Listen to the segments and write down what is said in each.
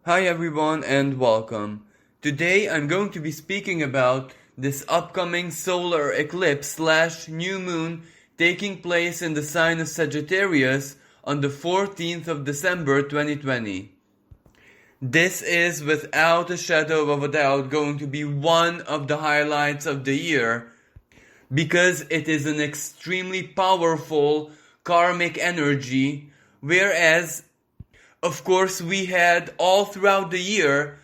Hi everyone and welcome. Today I'm going to be speaking about this upcoming solar eclipse slash new moon taking place in the sign of Sagittarius on the 14th of December 2020. This is without a shadow of a doubt going to be one of the highlights of the year because it is an extremely powerful karmic energy, whereas of course we had all throughout the year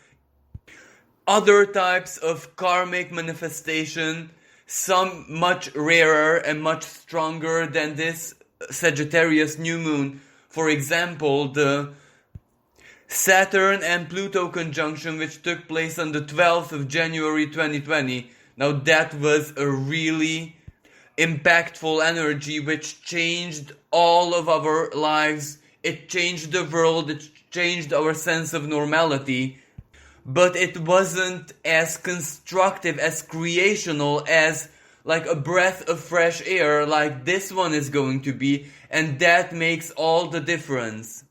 other types of karmic manifestation, some much rarer and much stronger than this Sagittarius new moon. For example, the Saturn and Pluto conjunction, which took place on the 12th of January 2020. Now that was a really impactful energy which changed all of our lives. It changed the world, it changed our sense of normality, but it wasn't as constructive, as creational as like a breath of fresh air like this one is going to be, and that makes all the difference.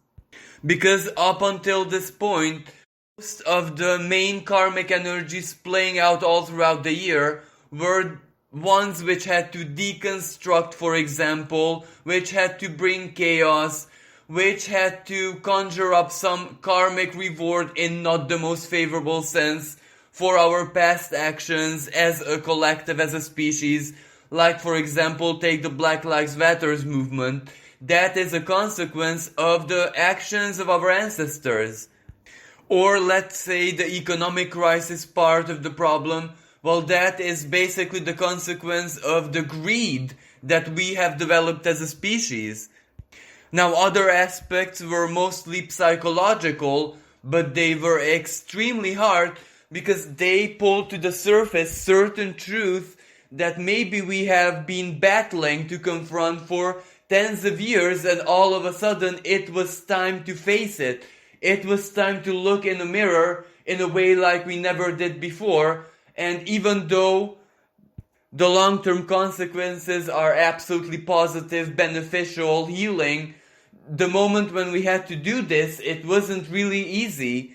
Because up until this point, most of the main karmic energies playing out all throughout the year were ones which had to deconstruct, for example, which had to bring chaos, which had to conjure up some karmic reward in not the most favorable sense for our past actions as a collective, as a species. Like, for example, take the Black Lives Matters movement. That is a consequence of the actions of our ancestors. Or let's say the economic crisis part of the problem. Well, that is basically the consequence of the greed that we have developed as a species. Now, other aspects were mostly psychological, but they were extremely hard because they pulled to the surface certain truths that maybe we have been battling to confront for tens of years, and all of a sudden it was time to face it. It was time to look in the mirror in a way like we never did before, and even though the long-term consequences are absolutely positive, beneficial, healing, the moment when we had to do this, it wasn't really easy.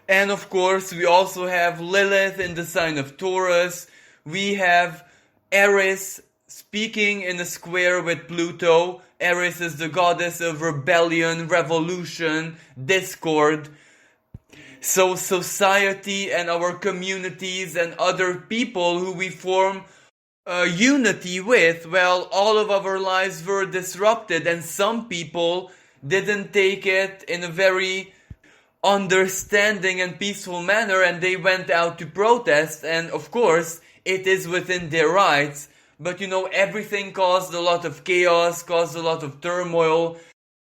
And of course, we also have Lilith in the sign of Taurus. We have Eris speaking in a square with Pluto. Eris is the goddess of rebellion, revolution, discord. So society and our communities and other people who we form unity with, well, all of our lives were disrupted, and some people didn't take it in a very understanding and peaceful manner, and they went out to protest, and of course it is within their rights, but everything caused a lot of chaos, caused a lot of turmoil.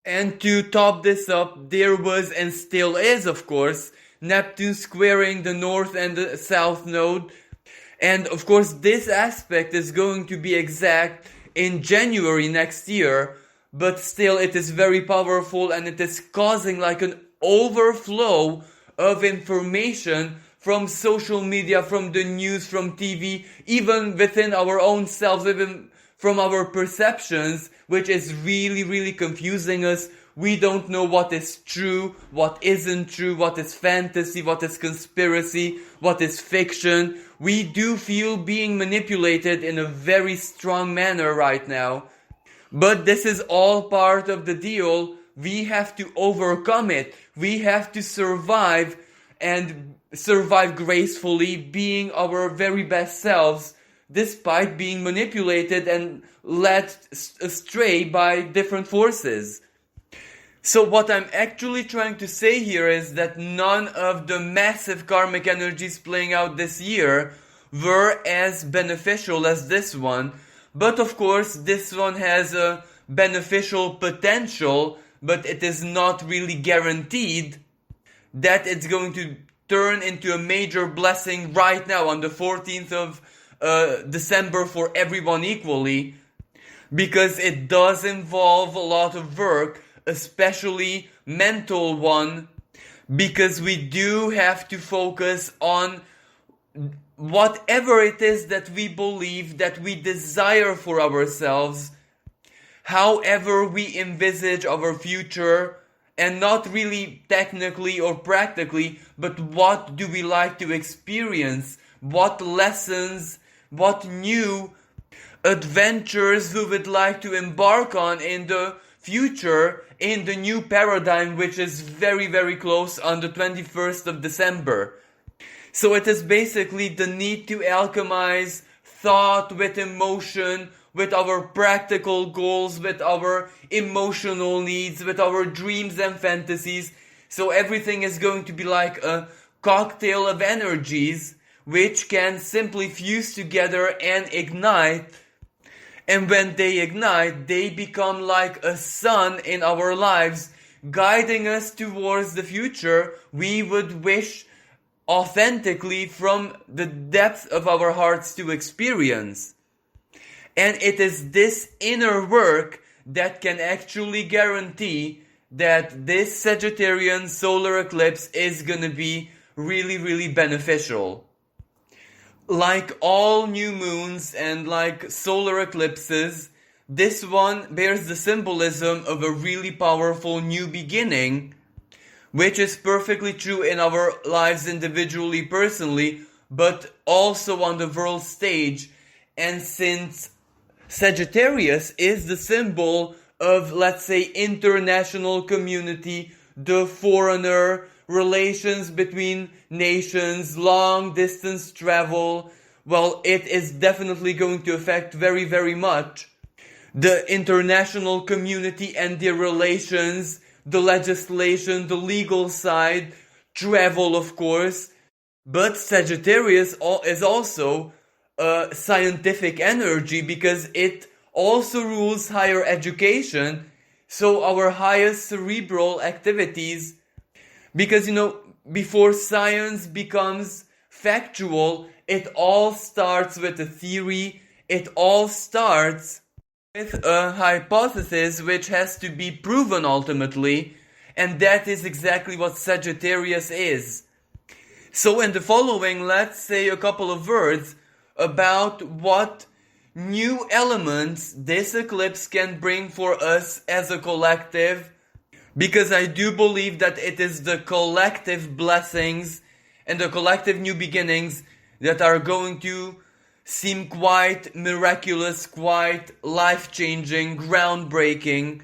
And to top this up, there was and still is, of course, Neptune squaring the north and the south node. And of course, this aspect is going to be exact in January next year, but still it is very powerful, and it is causing like an overflow of information from social media, from the news, from TV, even within our own selves, even from our perceptions, which is really, really confusing us. We don't know what is true, what isn't true, what is fantasy, what is conspiracy, what is fiction. We do feel being manipulated in a very strong manner right now. But this is all part of the deal. We have to overcome it. We have to survive, and survive gracefully, being our very best selves, despite being manipulated and led astray by different forces. So what I'm actually trying to say here is that none of the massive karmic energies playing out this year were as beneficial as this one. But of course, this one has a beneficial potential, but it is not really guaranteed that it's going to turn into a major blessing right now on the 14th of December for everyone equally, because it does involve a lot of work, especially mental one, because we do have to focus on whatever it is that we believe, that we desire for ourselves, however we envisage our future, and not really technically or practically, but what do we like to experience, what lessons, what new adventures we would like to embark on in the future, in the new paradigm, which is very, very close on the 21st of December. So it is basically the need to alchemize thought with emotion, with our practical goals, with our emotional needs, with our dreams and fantasies. So everything is going to be like a cocktail of energies which can simply fuse together and ignite. And when they ignite, they become like a sun in our lives, guiding us towards the future we would wish authentically from the depth of our hearts to experience. And it is this inner work that can actually guarantee that this Sagittarian solar eclipse is gonna be really, really beneficial. Like all new moons and like solar eclipses, this one bears the symbolism of a really powerful new beginning, which is perfectly true in our lives individually, personally, but also on the world stage. And since Sagittarius is the symbol of, let's say, international community, the foreigner, relations between nations, long distance travel, well, it is definitely going to affect very, very much the international community and their relations, the legislation, the legal side, travel, of course. But Sagittarius is also a scientific energy because it also rules higher education, so our highest cerebral activities. Because, before science becomes factual, it all starts with a theory, it all starts with a hypothesis which has to be proven ultimately, and that is exactly what Sagittarius is. So in the following, let's say a couple of words about what new elements this eclipse can bring for us as a collective, because I do believe that it is the collective blessings and the collective new beginnings that are going to seem quite miraculous, quite life-changing, groundbreaking.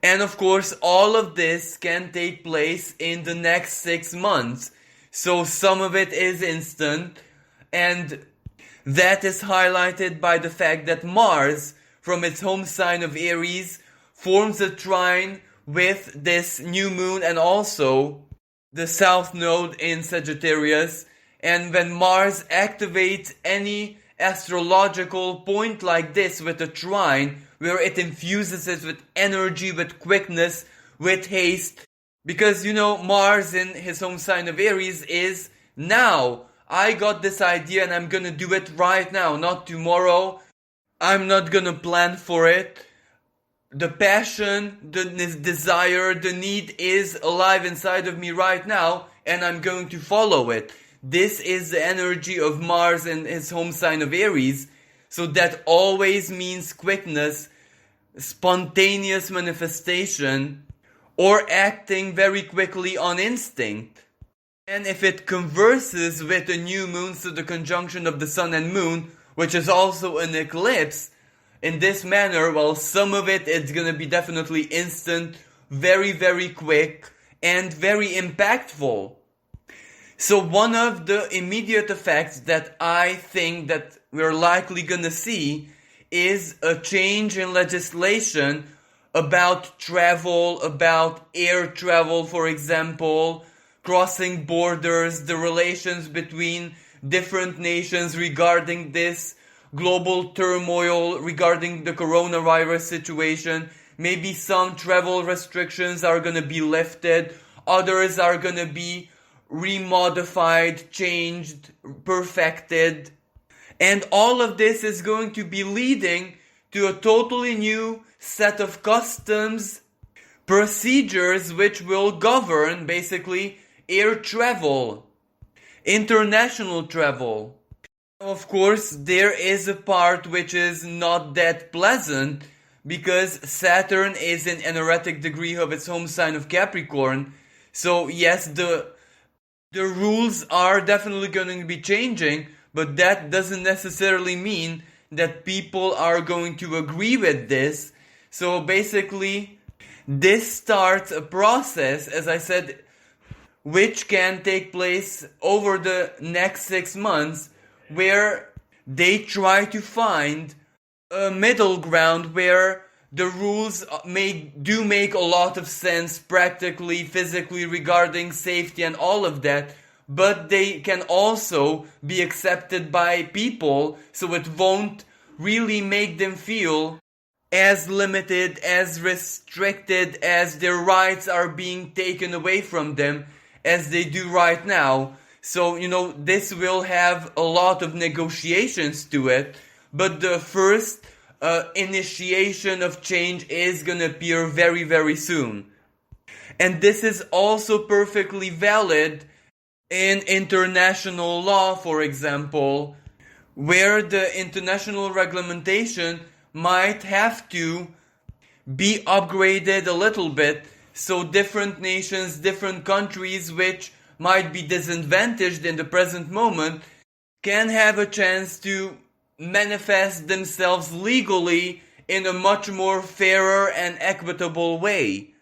And of course, all of this can take place in the next 6 months. So some of it is instant, and that is highlighted by the fact that Mars, from its home sign of Aries, forms a trine with this new moon and also the south node in Sagittarius. And when Mars activates any astrological point like this with a trine, where it infuses it with energy, with quickness, with haste, because Mars in his home sign of Aries is now. I got this idea and I'm gonna do it right now, not tomorrow. I'm not gonna plan for it. The passion, the desire, the need is alive inside of me right now, and I'm going to follow it. This is the energy of Mars in his home sign of Aries. So that always means quickness, spontaneous manifestation, or acting very quickly on instinct. And if it converses with a new moon, so the conjunction of the sun and moon, which is also an eclipse, in this manner, well, some of it's gonna be definitely instant, very, very quick, and very impactful. So one of the immediate effects that I think that we're likely gonna see is a change in legislation about travel, about air travel, for example, crossing borders, the relations between different nations regarding this global turmoil, regarding the coronavirus situation. Maybe some travel restrictions are gonna be lifted, others are gonna be remodified, changed, perfected. And all of this is going to be leading to a totally new set of customs, procedures which will govern basically air travel, international travel. Of course, there is a part which is not that pleasant, because Saturn is in an erratic degree of its home sign of Capricorn. So yes, the rules are definitely going to be changing, but that doesn't necessarily mean that people are going to agree with this. So basically, this starts a process, as I said, which can take place over the next 6 months, where they try to find a middle ground where the rules do make a lot of sense practically, physically, regarding safety and all of that, but they can also be accepted by people, so it won't really make them feel as limited, as restricted, as their rights are being taken away from them as they do right now. So, this will have a lot of negotiations to it, but the first initiation of change is gonna appear very, very soon. And this is also perfectly valid in international law, for example, where the international reglementation might have to be upgraded a little bit, so different nations, different countries which might be disadvantaged in the present moment can have a chance to manifest themselves legally in a much more fairer and equitable way.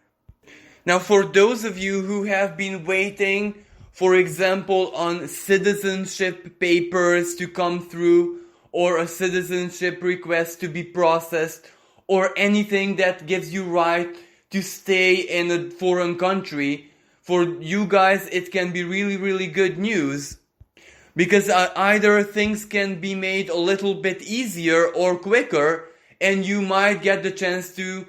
Now, for those of you who have been waiting, for example, on citizenship papers to come through, or a citizenship request to be processed, or anything that gives you right to stay in a foreign country, for you guys it can be really, really good news. Because either things can be made a little bit easier or quicker, and you might get the chance to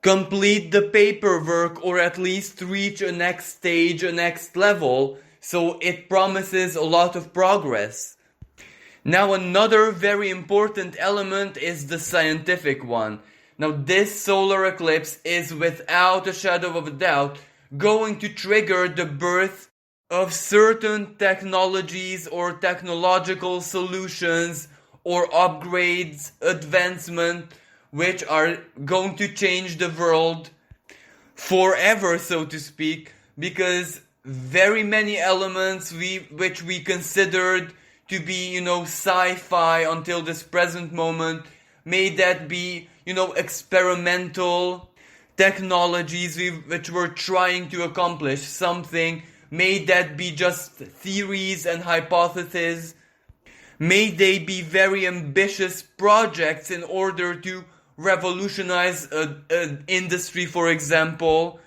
complete the paperwork, or at least reach a next stage, a next level. So it promises a lot of progress. Now, another very important element is the scientific one. Now, this solar eclipse is without a shadow of a doubt going to trigger the birth of certain technologies or technological solutions or upgrades, advancement, which are going to change the world forever, so to speak, because very many elements which we considered to be, sci-fi until this present moment, may that be, experimental technologies which were trying to accomplish something, may that be just theories and hypotheses, may they be very ambitious projects in order to revolutionize an industry, for example.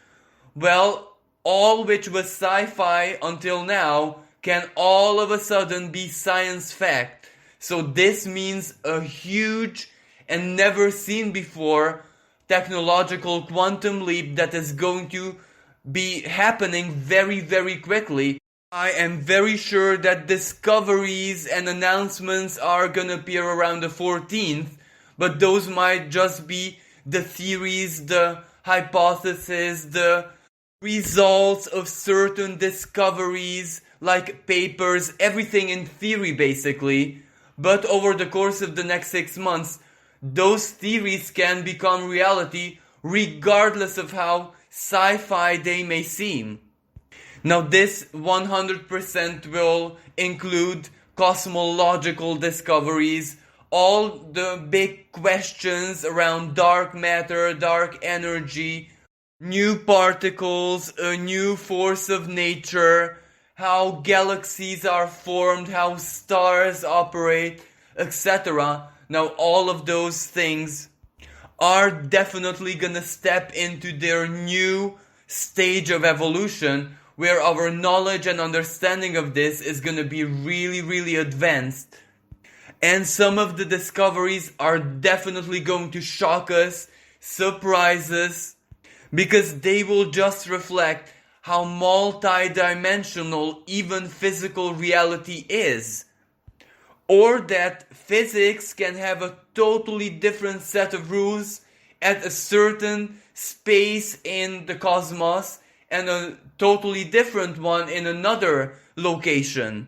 Well, all which was sci-fi until now can all of a sudden be science fact. So this means a huge and never seen before technological quantum leap that is going to be happening very, very quickly. I am very sure that discoveries and announcements are gonna appear around the 14th, but those might just be the theories, the hypotheses, the results of certain discoveries, like papers, everything in theory basically. But over the course of the next 6 months, those theories can become reality regardless of how sci-fi they may seem. Now, this 100% will include cosmological discoveries, all the big questions around dark matter, dark energy, new particles, a new force of nature, how galaxies are formed, how stars operate, etc. Now, all of those things are definitely gonna step into their new stage of evolution, where our knowledge and understanding of this is gonna be really, really advanced. And some of the discoveries are definitely going to shock us, surprise us, because they will just reflect how multi-dimensional even physical reality is. Or that physics can have a totally different set of rules at a certain space in the cosmos and a totally different one in another location.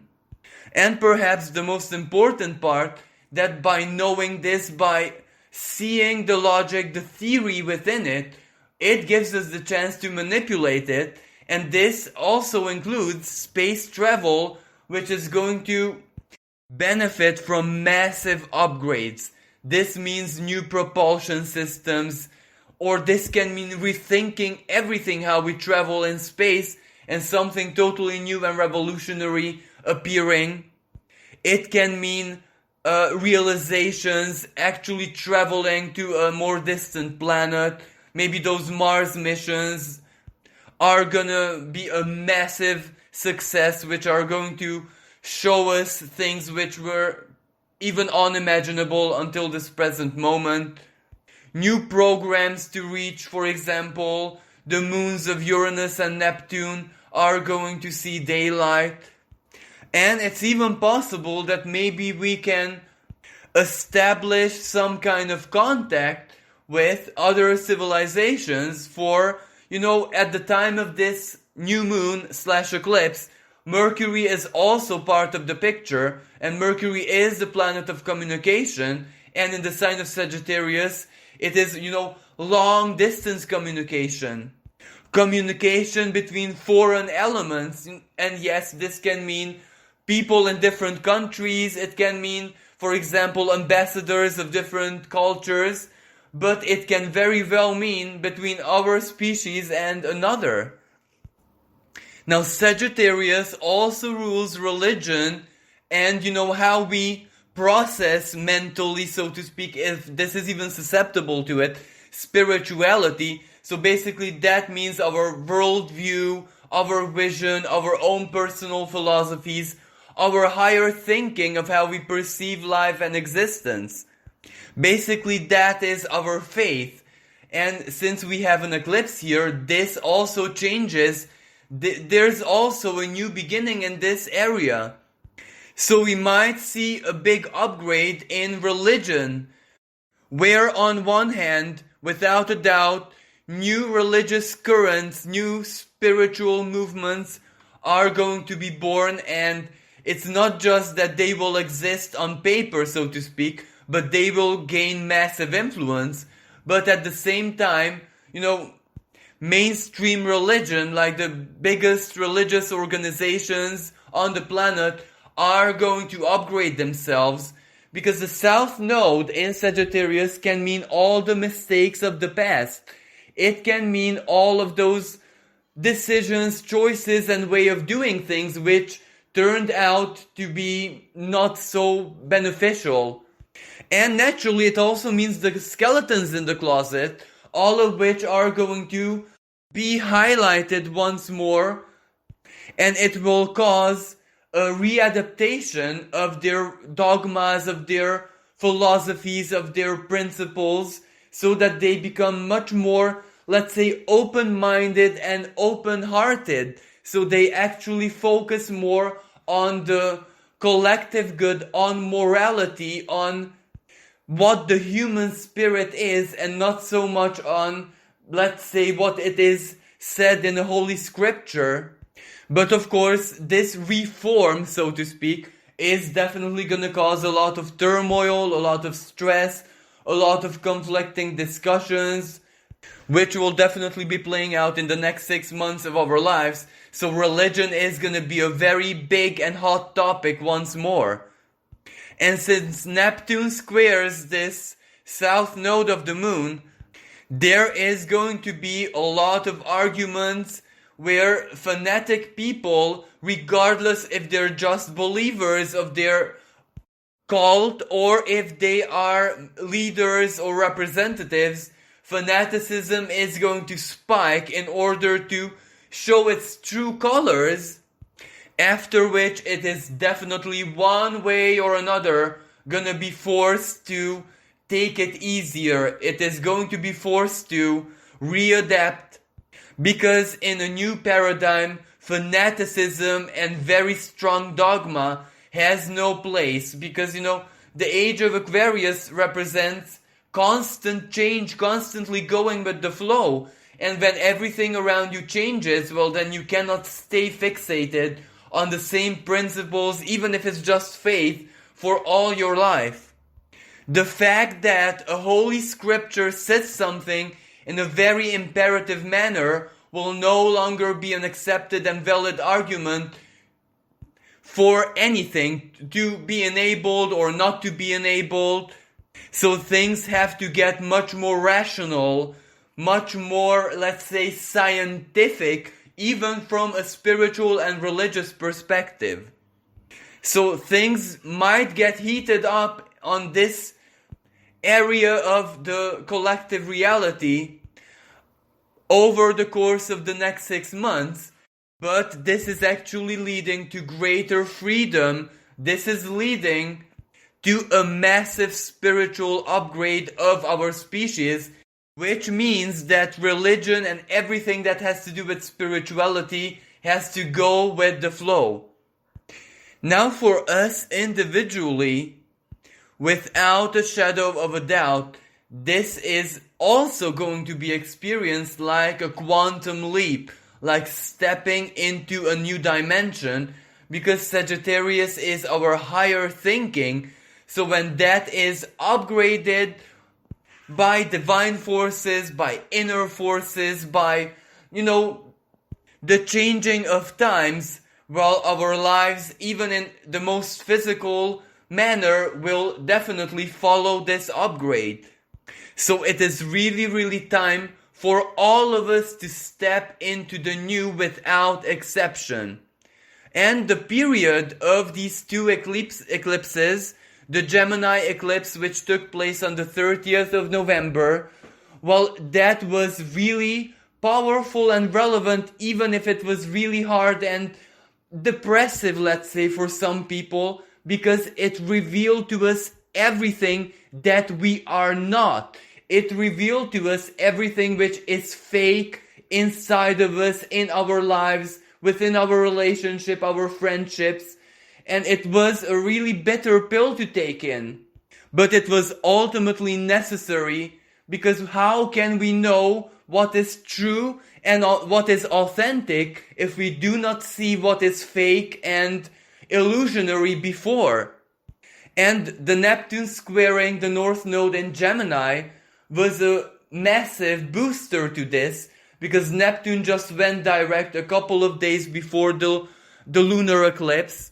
And perhaps the most important part, that by knowing this, by seeing the logic, the theory within it, it gives us the chance to manipulate it. And this also includes space travel, which is going to benefit from massive upgrades. This means new propulsion systems, or this can mean rethinking everything how we travel in space and something totally new and revolutionary appearing. It can mean realizations, actually traveling to a more distant planet. Maybe those Mars missions are gonna be a massive success, which are going to show us things which were even unimaginable until this present moment. New programs to reach, for example, the moons of Uranus and Neptune are going to see daylight. And it's even possible that maybe we can establish some kind of contact with other civilizations for, at the time of this new moon / eclipse, Mercury is also part of the picture, and Mercury is the planet of communication, and in the sign of Sagittarius, it is, long distance communication. Communication between foreign elements, and yes, this can mean people in different countries, it can mean, for example, ambassadors of different cultures, but it can very well mean between our species and another. Now, Sagittarius also rules religion and, how we process mentally, so to speak, if this is even susceptible to it, spirituality. So basically that means our worldview, our vision, our own personal philosophies, our higher thinking of how we perceive life and existence. Basically that is our faith. And since we have an eclipse here, this also changes. There's also a new beginning in this area. So we might see a big upgrade in religion, where on one hand, without a doubt, new religious currents, new spiritual movements are going to be born, and it's not just that they will exist on paper, so to speak, but they will gain massive influence. But at the same time, mainstream religion, like the biggest religious organizations on the planet, are going to upgrade themselves, because the South Node in Sagittarius can mean all the mistakes of the past. It can mean all of those decisions, choices, and way of doing things which turned out to be not so beneficial. And naturally, it also means the skeletons in the closet, all of which are going to be highlighted once more, and it will cause a readaptation of their dogmas, of their philosophies, of their principles, so that they become much more, let's say, open-minded and open-hearted. So they actually focus more on the collective good, on morality, on what the human spirit is, and not so much on, let's say, what it is said in the Holy Scripture. But of course, this reform, so to speak, is definitely going to cause a lot of turmoil, a lot of stress, a lot of conflicting discussions, which will definitely be playing out in the next 6 months of our lives. So religion is going to be a very big and hot topic once more. And since Neptune squares this south node of the moon, there is going to be a lot of arguments where fanatic people, regardless if they're just believers of their cult or if they are leaders or representatives, fanaticism is going to spike in order to show its true colors, after which it is definitely one way or another gonna be forced to take it easier. It is going to be forced to readapt, because in a new paradigm, fanaticism and very strong dogma has no place, because the age of Aquarius represents constant change, constantly going with the flow. And when everything around you changes, well, then you cannot stay fixated on the same principles, even if it's just faith, for all your life. The fact that a holy scripture says something in a very imperative manner will no longer be an accepted and valid argument for anything to be enabled or not to be enabled. So things have to get much more rational, much more, let's say, scientific, even from a spiritual and religious perspective. So things might get heated up on this area of the collective reality over the course of the next 6 months, but this is actually leading to greater freedom. This is leading to a massive spiritual upgrade of our species, which means that religion and everything that has to do with spirituality has to go with the flow. Now for us individually, without a shadow of a doubt, this is also going to be experienced like a quantum leap, like stepping into a new dimension, because Sagittarius is our higher thinking. So when that is upgraded by divine forces, by inner forces, by, the changing of times, well, our lives, even in the most physical manner, will definitely follow this upgrade. So it is really, really time for all of us to step into the new without exception. And the period of these two eclipses, the Gemini eclipse, which took place on the 30th of November, well, that was really powerful and relevant, even if it was really hard and depressive, let's say, for some people, because it revealed to us everything that we are not. It revealed to us everything which is fake inside of us, in our lives, within our relationship, our friendships. And it was a really bitter pill to take in. But it was ultimately necessary, because how can we know what is true and what is authentic if we do not see what is fake and illusionary before? And the Neptune squaring the North Node in Gemini was a massive booster to this, because Neptune just went direct a couple of days before the lunar eclipse.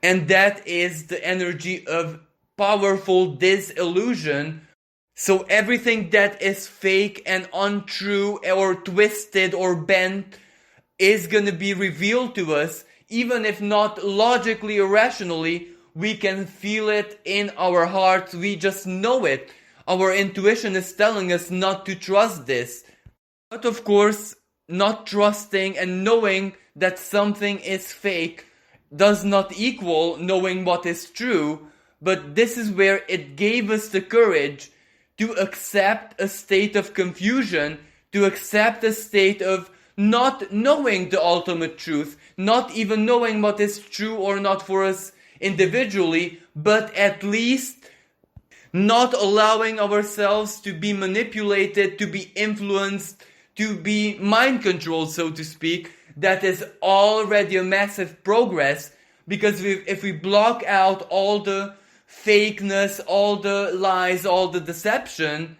And that is the energy of powerful disillusion. So everything that is fake and untrue or twisted or bent is going to be revealed to us, even if not logically or rationally. We can feel it in our hearts. We just know it. Our intuition is telling us not to trust this. But of course, not trusting and knowing that something is fake does not equal knowing what is true. But this is where it gave us the courage to accept a state of confusion, to accept a state of not knowing the ultimate truth, not even knowing what is true or not for us individually, but at least not allowing ourselves to be manipulated, to be influenced, to be mind controlled, so to speak. That is already a massive progress, because if we block out all the fakeness, all the lies, all the deception,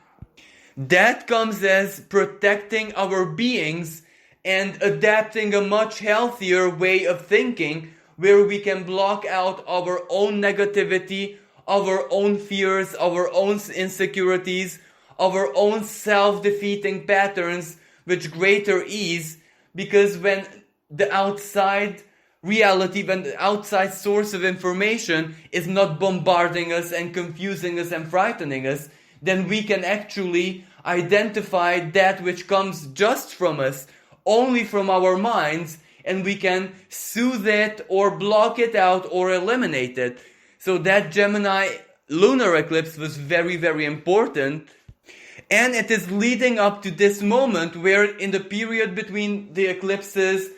that comes as protecting our beings and adapting a much healthier way of thinking, where we can block out our own negativity, our own fears, our own insecurities, our own self-defeating patterns with greater ease. Because when the outside reality, when the outside source of information is not bombarding us and confusing us and frightening us, then we can actually identify that which comes just from us, only from our minds, and we can soothe it or block it out or eliminate it. So that Gemini lunar eclipse was very, very important. And it is leading up to this moment where, in the period between the eclipses,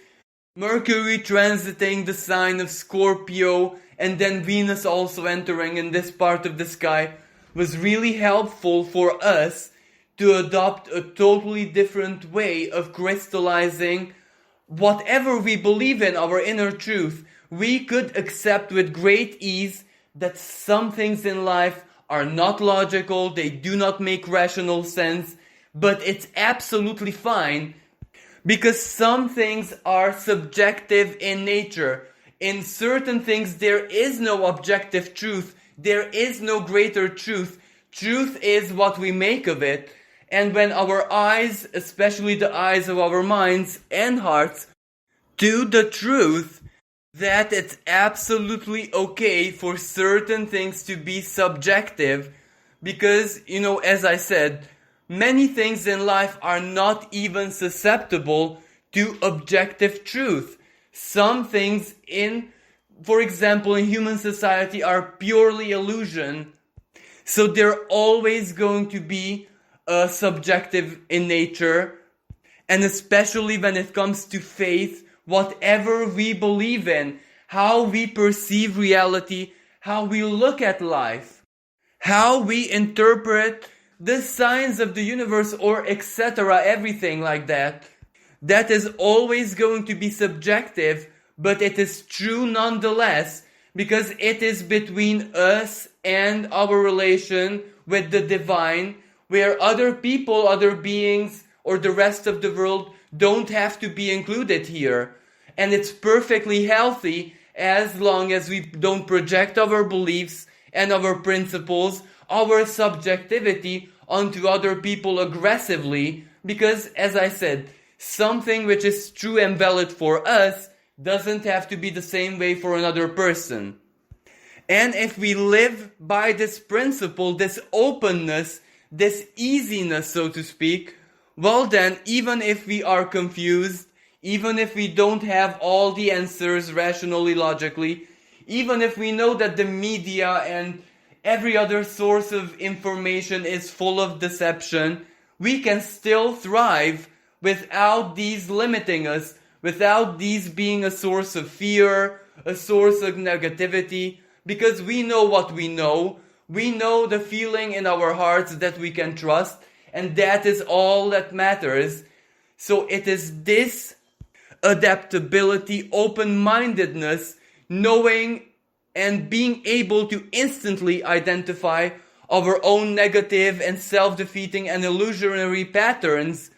Mercury transiting the sign of Scorpio and then Venus also entering in this part of the sky was really helpful for us to adopt a totally different way of crystallizing whatever we believe in, our inner truth. We could accept with great ease that some things in life are not logical, they do not make rational sense, but it's absolutely fine because some things are subjective in nature. In certain things, there is no objective truth. There is no greater truth. Truth is what we make of it. And when our eyes, especially the eyes of our minds and hearts, to the truth, that it's absolutely okay for certain things to be subjective. Because, as I said, many things in life are not even susceptible to objective truth. Some things for example, in human society are purely illusion. So they're always going to be subjective in nature. And especially when it comes to faith, whatever we believe in, how we perceive reality, how we look at life, how we interpret the signs of the universe, or etc., everything like that, that is always going to be subjective, but it is true nonetheless, because it is between us and our relation with the divine, where other people, other beings, or the rest of the world don't have to be included here. And it's perfectly healthy as long as we don't project our beliefs and our principles, our subjectivity onto other people aggressively, because, as I said, something which is true and valid for us doesn't have to be the same way for another person. And if we live by this principle, this openness, this easiness, so to speak, well then, even if we are confused, even if we don't have all the answers rationally, logically, even if we know that the media and every other source of information is full of deception, we can still thrive without these limiting us, without these being a source of fear, a source of negativity, because we know what we know. We know the feeling in our hearts that we can trust, and that is all that matters. So it is this adaptability, open-mindedness, knowing and being able to instantly identify our own negative and self-defeating and illusionary patterns,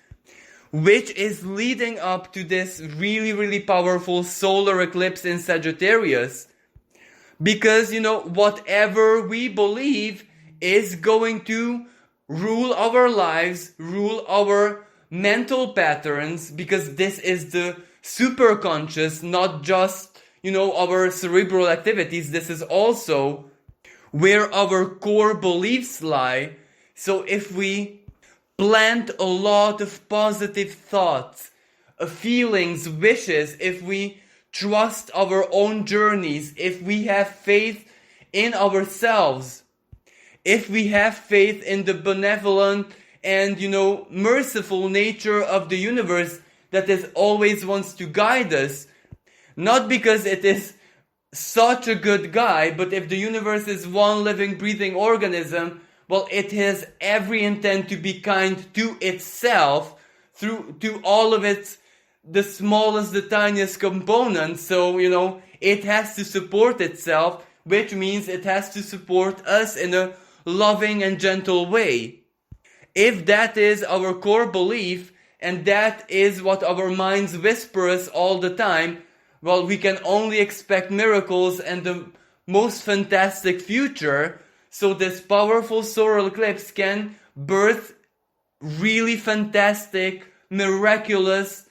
which is leading up to this really, really powerful solar eclipse in Sagittarius. Because, whatever we believe is going to rule our lives, rule our mental patterns, because this is the superconscious, not just, our cerebral activities. This is also where our core beliefs lie. So if we plant a lot of positive thoughts, feelings, wishes, if we trust our own journeys, if we have faith in ourselves, if we have faith in the benevolent and, merciful nature of the universe that is always wants to guide us, not because it is such a good guy, but if the universe is one living, breathing organism, well, it has every intent to be kind to itself to all of its, the smallest, the tiniest components. So, it has to support itself, which means it has to support us in a loving and gentle way. If that is our core belief, and that is what our minds whisper us all the time, well, we can only expect miracles and the most fantastic future. So this powerful solar eclipse can birth really fantastic, miraculous,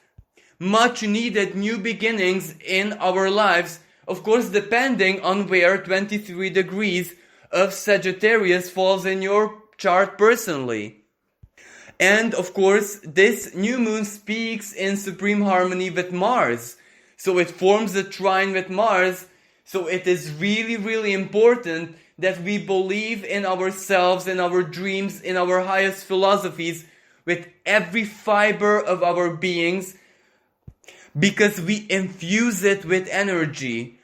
much needed new beginnings in our lives. Of course, depending on where 23 degrees of Sagittarius falls in your chart personally. And of course, this new moon speaks in supreme harmony with Mars. So it forms a trine with Mars. So it is really, really important that we believe in ourselves, in our dreams, in our highest philosophies with every fiber of our beings, because we infuse it with energy.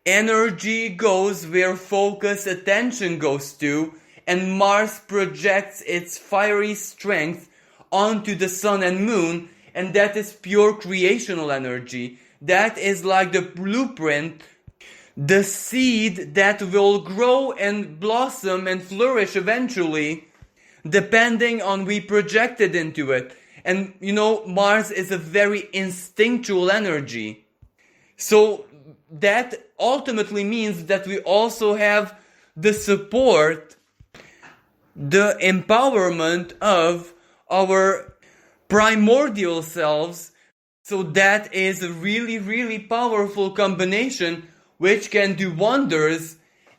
Energy goes where focus, attention goes to, and Mars projects its fiery strength onto the sun and moon, and that is pure creational energy. That is like the blueprint the seed that will grow and blossom and flourish eventually, depending on we projected into it. And Mars is a very instinctual energy. So that ultimately means that we also have the support, the empowerment of our primordial selves. So that is a really, really powerful combination which can do wonders.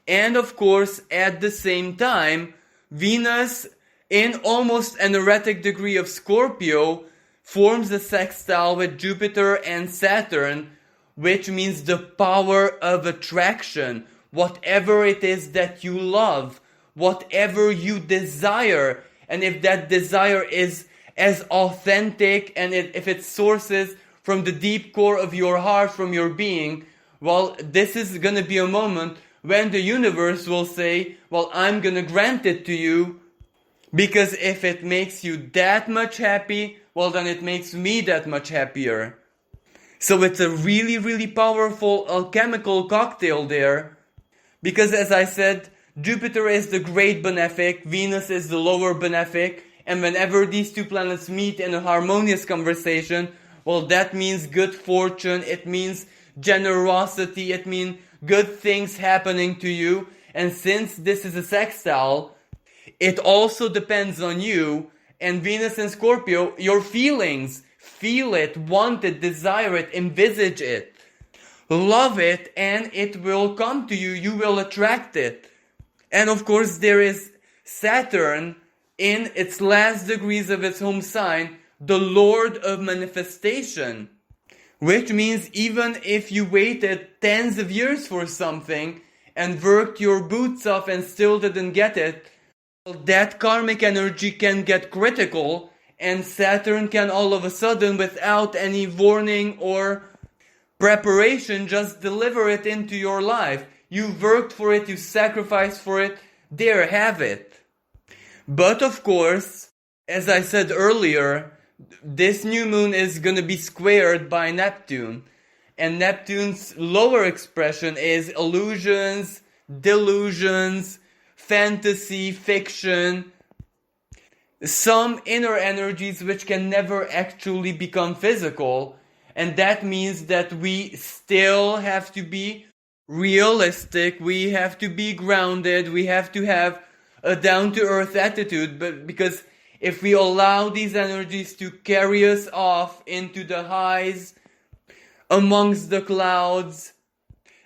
And of course, at the same time, Venus in almost an erratic degree of Scorpio forms a sextile with Jupiter and Saturn, which means the power of attraction. Whatever it is that you love, whatever you desire, and if that desire is as authentic and if it sources from the deep core of your heart, from your being, well, this is going to be a moment when the universe will say, well, I'm going to grant it to you, because if it makes you that much happy, well, then it makes me that much happier. So it's a really, really powerful alchemical cocktail there. Because as I said, Jupiter is the great benefic, Venus is the lower benefic, and whenever these two planets meet in a harmonious conversation, well, that means good fortune, it means generosity, it means good things happening to you. And since this is a sextile, it also depends on you, and Venus and Scorpio, your feelings. Feel it, want it, desire it, envisage it, love it, and it will come to you. You will attract it. And of course, there is Saturn in its last degrees of its home sign, the Lord of manifestation. Which means even if you waited tens of years for something and worked your boots off and still didn't get it, that karmic energy can get critical, and Saturn can all of a sudden, without any warning or preparation, just deliver it into your life. You worked for it, you sacrificed for it, there, have it. But of course, as I said earlier, this new moon is going to be squared by Neptune. And Neptune's lower expression is illusions, delusions, fantasy, fiction, some inner energies which can never actually become physical. And that means that we still have to be realistic, we have to be grounded, we have to have a down-to-earth attitude, but because if we allow these energies to carry us off into the highs, amongst the clouds,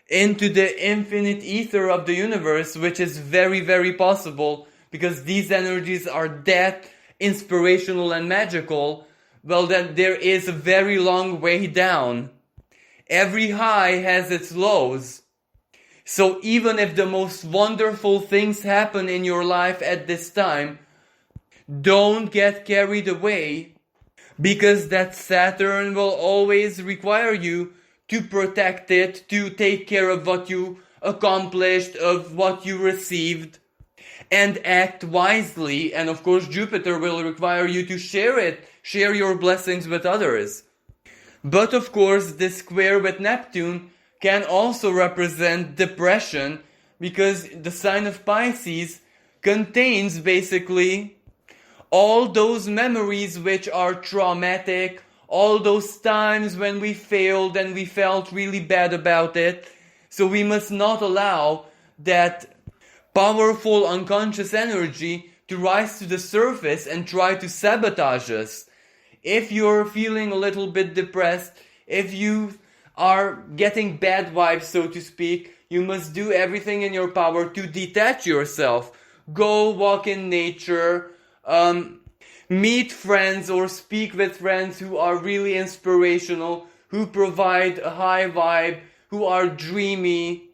into the infinite ether of the universe, which is very, very possible, because these energies are that inspirational and magical, well, then there is a very long way down. Every high has its lows. So even if the most wonderful things happen in your life at this time, don't get carried away, because that Saturn will always require you to protect it, to take care of what you accomplished, of what you received, and act wisely. And of course, Jupiter will require you to share your blessings with others. But of course, this square with Neptune can also represent depression, because the sign of Pisces contains basically all those memories which are traumatic, all those times when we failed and we felt really bad about it. So we must not allow that powerful unconscious energy to rise to the surface and try to sabotage us. If you're feeling a little bit depressed, if you are getting bad vibes, so to speak, you must do everything in your power to detach yourself. Go walk in nature, meet friends or speak with friends who are really inspirational, who provide a high vibe, who are dreamy.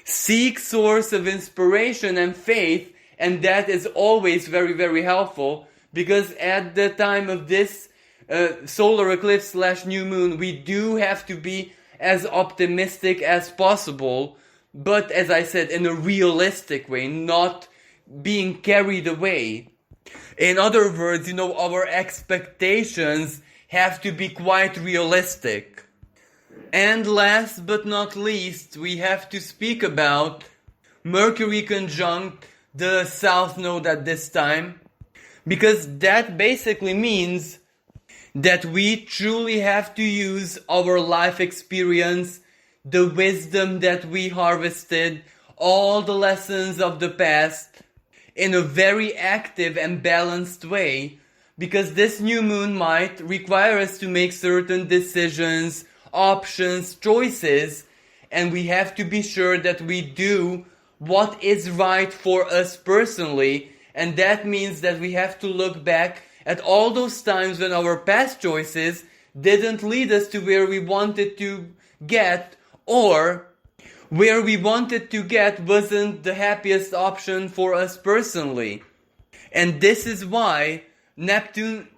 Seek source of inspiration and faith, and that is always very, very helpful, because at the time of this solar eclipse / new moon, we do have to be as optimistic as possible, but as I said, in a realistic way, not being carried away. In other words, our expectations have to be quite realistic. And last but not least, we have to speak about Mercury conjunct the South Node at this time, because that basically means that we truly have to use our life experience, the wisdom that we harvested, all the lessons of the past, in a very active and balanced way, because this new moon might require us to make certain decisions, options, choices, and we have to be sure that we do what is right for us personally, and that means that we have to look back at all those times when our past choices didn't lead us to where we wanted to get, or where we wanted to get wasn't the happiest option for us personally. And this is why Neptune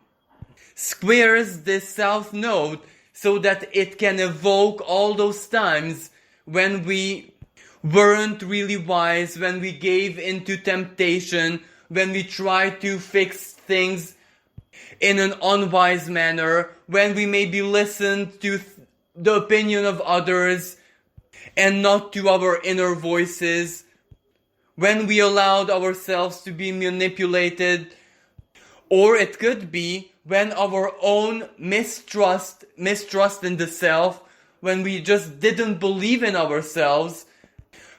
squares this South Node, so that it can evoke all those times when we weren't really wise, when we gave into temptation, when we tried to fix things in an unwise manner, when we maybe listened to the opinion of others and not to our inner voices, when we allowed ourselves to be manipulated, or it could be when our own mistrust in the self, when we just didn't believe in ourselves,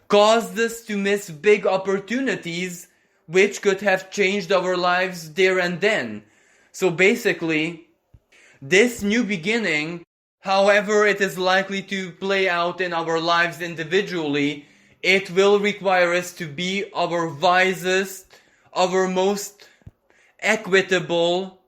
caused us to miss big opportunities which could have changed our lives there and then. So basically, this new beginning, however it is likely to play out in our lives individually, it will require us to be our wisest, our most equitable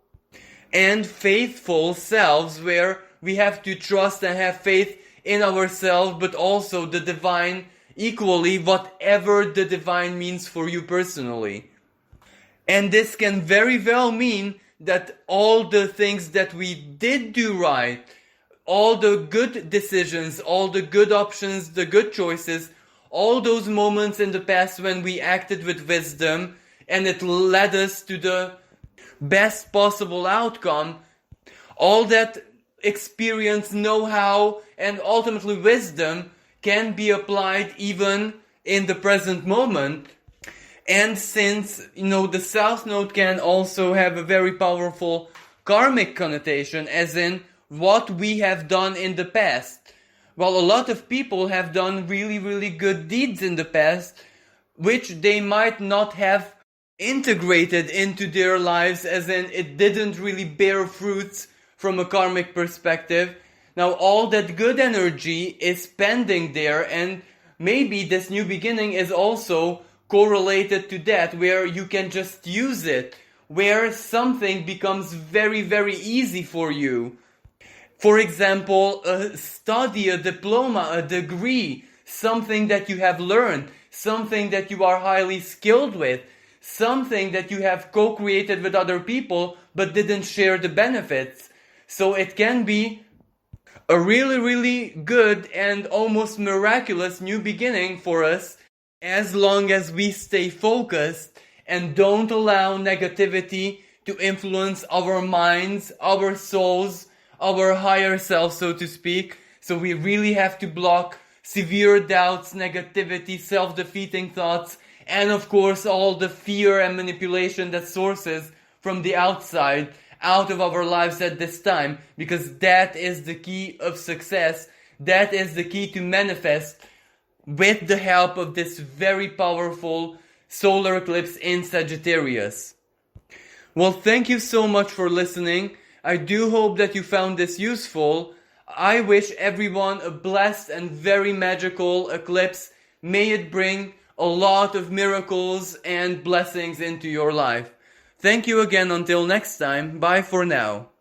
and faithful selves, where we have to trust and have faith in ourselves, but also the divine equally, whatever the divine means for you personally. And this can very well mean that all the things that we did do right, all the good decisions, all the good options, the good choices, all those moments in the past when we acted with wisdom and it led us to the best possible outcome, all that experience, know-how, and ultimately wisdom can be applied even in the present moment. And since, the South Node can also have a very powerful karmic connotation, as in what we have done in the past. Well, a lot of people have done really, really good deeds in the past, which they might not have integrated into their lives, as in it didn't really bear fruits from a karmic perspective. Now all that good energy is pending there, and maybe this new beginning is also correlated to that, where you can just use it, where something becomes very, very easy for you. For example, a study, a diploma, a degree, something that you have learned, something that you are highly skilled with, something that you have co-created with other people but didn't share the benefits. So it can be a really, really good and almost miraculous new beginning for us, as long as we stay focused and don't allow negativity to influence our minds, our souls, our higher self, so to speak. So we really have to block severe doubts, negativity, self-defeating thoughts, and of course all the fear and manipulation that sources from the outside out of our lives at this time, because that is the key of success. That is the key to manifest with the help of this very powerful solar eclipse in Sagittarius. Well, thank you so much for listening. I do hope that you found this useful. I wish everyone a blessed and very magical eclipse. May it bring a lot of miracles and blessings into your life. Thank you again. Until next time. Bye for now.